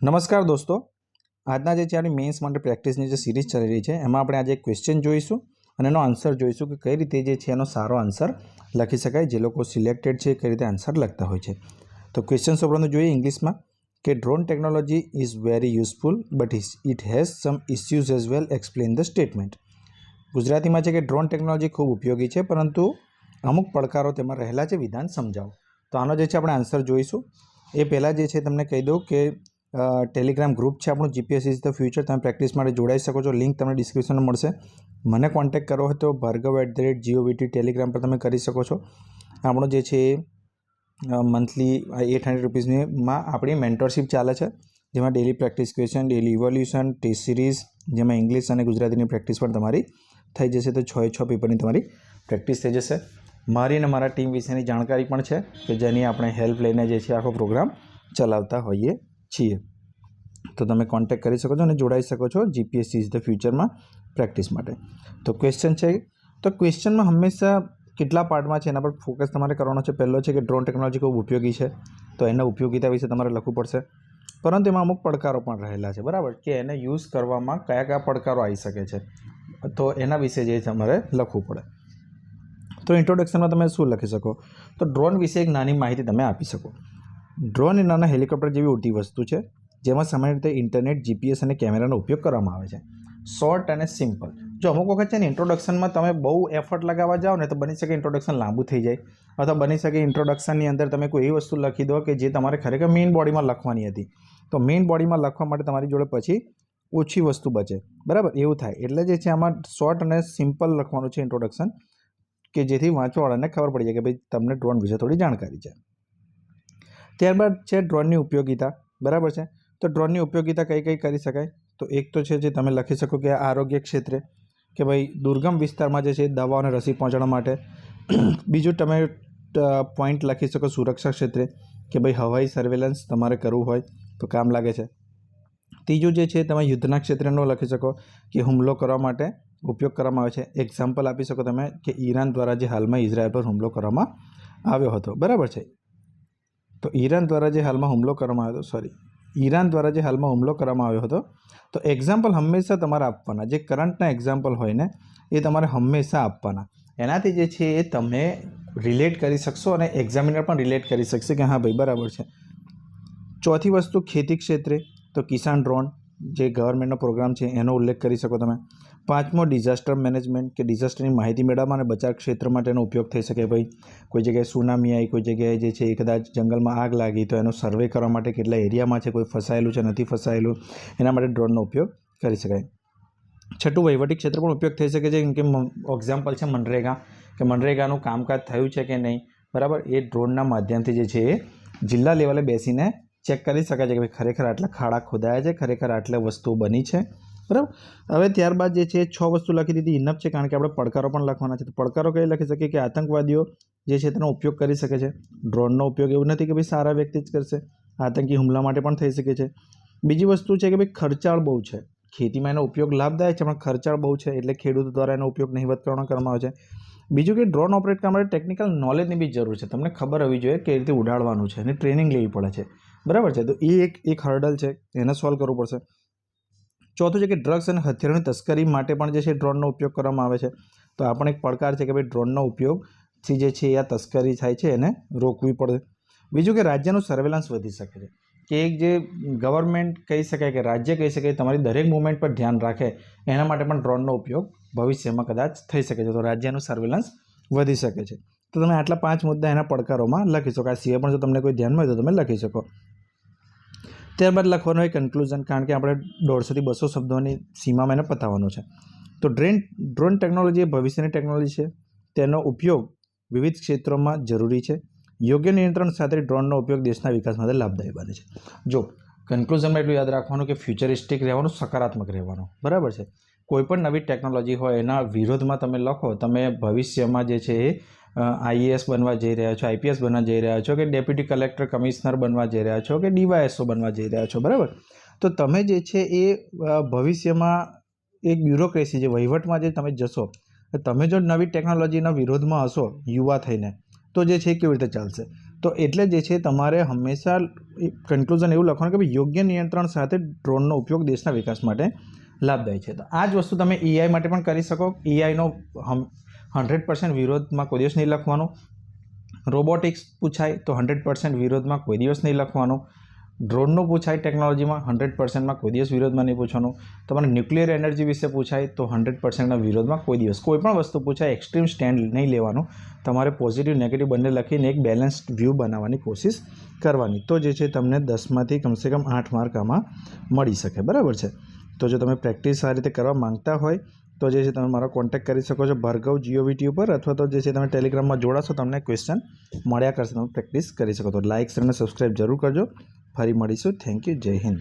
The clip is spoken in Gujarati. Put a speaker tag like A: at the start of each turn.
A: નમસ્કાર દોસ્તો, આજના જે છે આપણી મેન્સ માટે પ્રેક્ટિસની જે સિરીઝ ચાલી રહી છે એમાં આપણે આજે એક ક્વેશ્ચન જોઈશું અને એનો આન્સર જોઈશું કે કઈ રીતે જે છે એનો સારો આન્સર લખી શકાય, જે લોકો સિલેક્ટેડ છે કઈ રીતે આન્સર લખતા હોય છે. તો ક્વેશ્ચન સૌપ્રથમ જોઈએ ઇંગ્લિશમાં કે drone technology is very useful but it has some issues as well, explain the statement. ગુજરાતીમાં છે કે ડ્રોન ટેકનોલોજી ખૂબ ઉપયોગી છે પરંતુ અમુક પડકારો તેમાં રહેલા છે, વિધાન સમજાવો. તો આનો જે છે આપણે આન્સર જોઈશું. એ પહેલાં જે છે તમને કહી દઉં કે ટેલિગ્રામ ગ્રુપ છે આપણું જીપીએસસી ઇઝ ધ ફ્યુચર. તમે પ્રેક્ટિસ માટે જોડાઈ શકો છો. લિંક તમને ડિસ્ક્રિપ્શનમાં મળશે. મને કોન્ટેક્ટ કરવો હોય તો bhargav@gov.in ટેલિગ્રામ પર તમે કરી શકો છો. આપણો જે છે મંથલી 800 રૂપીઝમાં આપણી મેન્ટરશીપ ચાલે છે, જેમાં daily practice question, daily evolution, test series, જેમાં ઇંગ્લિશ અને ગુજરાતીની પ્રેક્ટિસ પણ તમારી થઈ જશે. તો 6 પેપરની તમારી પ્રેક્ટિસ થઈ જશે. મારી અને મારા ટીમ વિશેની જાણકારી પણ છે કે જેની આપણે હેલ્પ લઈને જે છે આખો પ્રોગ્રામ ચલાવતા હોઈએ છીએ. તો તમે કોન્ટેક્ટ કરી શકો છો અને જોડાઈ શકો છો જીપીએસસી ઇઝ ધ ફ્યુચરમાં પ્રેક્ટિસ માટે. તો ક્વેશ્ચન છે, તો ક્વેશ્ચનમાં હંમેશા કેટલા પાર્ટમાં છે એના પર ફોકસ તમારે કરવાનો છે. પહેલો છે કે ડ્રોન ટેકનોલોજી ખૂબ ઉપયોગી છે, તો એના ઉપયોગિતા વિશે તમારે લખવું પડશે. પરંતુ એમાં અમુક પડકારો પણ રહેલા છે, બરાબર, કે એને યુઝ કરવામાં કયા કયા પડકારો આવી શકે છે, તો એના વિશે જે તમારે લખવું પડે. તો ઇન્ટ્રોડક્શનમાં તમે શું લખી શકો? તો ડ્રોન વિશે એક નાની માહિતી તમે આપી શકો. ડ્રોન એ નાના હેલિકોપ્ટર જેવી ઉડતી વસ્તુ છે જેમાં સામાન્ય રીતે ઇન્ટરનેટ, જીપીએસ અને કેમેરાનો ઉપયોગ કરવામાં આવે છે. શોર્ટ અને સિમ્પલ. જો અમુક વખત છે ને ઇન્ટ્રોડક્શનમાં તમે બહુ એફર્ટ લગાવવા જાઓ ને તો બની શકે ઇન્ટ્રોડક્શન લાંબુ થઈ જાય, અથવા બની શકે ઇન્ટ્રોડક્શનની અંદર તમે કોઈ એવી વસ્તુ લખી દો કે જે તમારે ખરેખર મેઇન બોડીમાં લખવાની હતી. તો મેઇન બોડીમાં લખવા માટે તમારી જોડે પછી ઓછી વસ્તુ બચે, બરાબર, એવું થાય. એટલે જે છે આમાં શોર્ટ અને સિમ્પલ લખવાનું છે ઇન્ટ્રોડક્શન, કે જેથી વાંચવાવાળાને ખબર પડી જાય કે ભાઈ તમને ડ્રોન વિશે થોડી જાણકારી છે. ત્યારબાદ છે ડ્રોનની ઉપયોગિતા, બરાબર છે. તો ડ્રોનની ઉપયોગિતા કઈ કઈ કરી શકાય? તો એક તો છે જે તમે લખી શકો કે આરોગ્ય ક્ષેત્રે, કે ભાઈ દુર્ગમ વિસ્તારમાં જે છે દવાઓ અને રસી પહોંચાડવા માટે. બીજું તમે પોઈન્ટ લખી શકો સુરક્ષા ક્ષેત્રે, કે ભાઈ હવાઈ સર્વેલન્સ તમારે કરવું હોય તો કામ લાગે છે. ત્રીજું જે છે તમે યુદ્ધના ક્ષેત્રનો લખી શકો કે હુમલો કરવા માટે ઉપયોગ કરવામાં આવે છે. એક્ઝામ્પલ આપી શકો તમે કે ઈરાન દ્વારા જે હાલમાં ઇઝરાયલ પર હુમલો કરવામાં આવ્યો હતો, બરાબર છે. તો ઈરાન દ્વારા જે હાલમાં હુમલો કરવામાં આવ્યો હતો, તો એક્ઝામ્પલ હંમેશા તમારે આપવાના. જે કરંટના એક્ઝામ્પલ હોય ને એ તમારે હંમેશા આપવાના. એનાથી જે છે એ તમે રિલેટ કરી શકશો અને એક્ઝામિનર પણ રિલેટ કરી શકશે કે હા ભાઈ બરાબર છે. ચોથી વસ્તુ ખેતી ક્ષેત્રે, તો કિસાન ડ્રોન જે ગવર્મેન્ટનો પ્રોગ્રામ છે એનો ઉલ્લેખ કરી શકો તમે. પાંચમો ડિઝાસ્ટર મેનેજમેન્ટ, કે ડિઝાસ્ટરની માહિતી મેળવવા અને બચાવ ક્ષેત્ર માટેનો ઉપયોગ થઈ શકે. ભાઈ કોઈ જગ્યાએ સુનામી આવી, કોઈ જગ્યાએ જે છે એ કદાચ જંગલમાં આગ લાગી તો એનો સર્વે કરવા માટે કેટલા એરિયામાં છે, કોઈ ફસાયેલું છે નથી ફસાયેલું, એના માટે ડ્રોનનો ઉપયોગ કરી શકાય. છઠ્ઠું વહીવટી ક્ષેત્ર પણ ઉપયોગ થઈ શકે છે, કેમ કે એક્ઝામ્પલ છે મનરેગા, કે મનરેગાનું કામકાજ થયું છે કે નહીં, બરાબર, એ ડ્રોનના માધ્યમથી જે છે એ જિલ્લા લેવલે બેસીને ચેક કરી શકાય છે કે ભાઈ ખરેખર આટલા ખાડા ખોદાયા છે, ખરેખર આટલા વસ્તુઓ બની છે, બરાબર. હવે ત્યારબાદ જે છે 6 વસ્તુ લખી દીધી, ઇનફ છે, કારણ કે આપણે પડકારો પણ લખવાના છે. તો પડકારો કઈ લખી શકીએ કે આતંકવાદીઓ જે છે તેનો ઉપયોગ કરી શકે છે. ડ્રોનનો ઉપયોગ એવું નથી કે ભાઈ સારા વ્યક્તિ જ કરશે, આતંકી હુમલા માટે પણ થઈ શકે છે. બીજી વસ્તુ છે કે ભાઈ ખર્ચાળ બહુ છે. ખેતીમાં એનો ઉપયોગ લાભદાયક છે પણ ખર્ચાળ બહુ છે, એટલે ખેડૂતો દ્વારા એનો ઉપયોગ નહિવત કરવામાં આવે છે. બીજું કે ડ્રોન ઓપરેટ કરવા માટે ટેકનિકલ નોલેજની બી જરૂર છે. તમને ખબર હોવી જોઈએ કે રીતે ઉડાડવાનું છે અને ટ્રેનિંગ લેવી પડે છે, બરાબર છે. તો એ એક હર્ડલ છે, એને સોલ્વ કરવું પડશે. ચોથું છે કે ડ્રગ્સ અને હથિયારોની તસ્કરી માટે પણ જે છે ડ્રોનનો ઉપયોગ કરવામાં આવે છે. તો આ પણ એક પડકાર છે કે ભાઈ ડ્રોનનો ઉપયોગથી જે છે આ તસ્કરી થાય છે એને રોકવી પડે. બીજું કે રાજ્યનું સર્વેલન્સ વધી શકે છે, કે એક જે ગવર્મેન્ટ કહી શકાય કે રાજ્ય કહી શકાય તમારી દરેક મુવમેન્ટ પર ધ્યાન રાખે, એના માટે પણ ડ્રોનનો ઉપયોગ ભવિષ્યમાં કદાચ થઈ શકે છે. તો રાજ્યનું સર્વેલન્સ વધી શકે છે. તો તમે આટલા 5 મુદ્દા એના પડકારોમાં લખી શકો. આ સિવાય પણ જો તમને કોઈ ધ્યાનમાં હોય તો તમે લખી શકો. ત્યારબાદ લખવાનું હોય કન્ક્લુઝન, કારણ કે આપણે 150 થી 200 શબ્દોની સીમામાં એને પતાવવાનું છે. તો ડ્રોન ટેકનોલોજી એ ભવિષ્યની ટેકનોલોજી છે. તેનો ઉપયોગ વિવિધ ક્ષેત્રોમાં જરૂરી છે. યોગ્ય નિયંત્રણ સાથે ડ્રોનનો ઉપયોગ દેશના વિકાસ માટે લાભદાયી બને છે. જો કન્ક્લુઝનમાં એટલું યાદ રાખવાનું કે ફ્યુચરિસ્ટિક રહેવાનું, સકારાત્મક રહેવાનું, બરાબર છે. કોઈ પણ નવી ટેકનોલોજી હોય એના વિરોધમાં તમે લખો, તમે ભવિષ્યમાં જે છે એ આઈએએસ બનવા જઈ રહ્યા છો, આઈપીએસ બનવા જઈ રહ્યા છો, કે ડેપ્યુટી કલેક્ટર કમિશનર બનવા જઈ રહ્યા છો, કે ડીવાયએસઓ બનવા જઈ રહ્યા છો, બરાબર. તો તમે જે છે એ ભવિષ્યમાં એક બ્યુરોક્રેસી, જે વહીવટમાં જે તમે જશો, તમે જો નવી ટેકનોલોજીના વિરોધમાં હશો યુવા થઈને, તો જે છે કેવી રીતે ચાલશે? તો એટલે જે છે તમારે હંમેશા કન્ક્લુઝન એવું લખવાનું કે ભાઈ યોગ્ય નિયંત્રણ સાથે ડ્રોનનો ઉપયોગ દેશના વિકાસ માટે લાભદાયી છે. તો આ જ વસ્તુ તમે એઆઈ માટે પણ કરી શકો. એઆઈનો 100% વિરોધમાં કોઈ દિવસ નહીં લખવાનું. રોબોટિક્સ પૂછાય તો 100% વિરોધમાં કોઈ દિવસ નહીં લખવાનું. ડ્રોનનું પૂછાય ટેકનોલોજીમાં 100%માં કોઈ દિવસ વિરોધમાં નહીં પૂછવાનું. તમારે ન્યુક્લિયર એનર્જી વિશે પૂછાય તો 100%ના વિરોધમાં કોઈ દિવસ. કોઈ પણ વસ્તુ પૂછાય એક્સ્ટ્રીમ સ્ટેન્ડ નહીં લેવાનું. તમારે પોઝિટિવ નેગેટિવ બંને લખીને એક બેલેન્સ્ડ વ્યૂ બનાવવાની કોશિશ કરવાની. તો જે છે તમને 10માંથી કમસે કમ 8 માર્ક આમાં મળી શકે. બરાબર છે. તો જો તમે પ્રેક્ટિસ આ રીતે કરવા માંગતા હોય તો જે છે તમે મારો કોન્ટેક્ટ કરી શકો છો ભાર્ગવ GOVT ઉપર, અથવા તો જે છે તમે ટેલિગ્રામમાં જોડાશો તમને ક્વેશ્ચન મળ્યા કરશે, તમે પ્રેક્ટિસ કરી શકો. તો લાઇક અને સબસ્ક્રાઈબ જરૂર કરજો. ફરી મળીશું. Thank you. જય હિન્દ.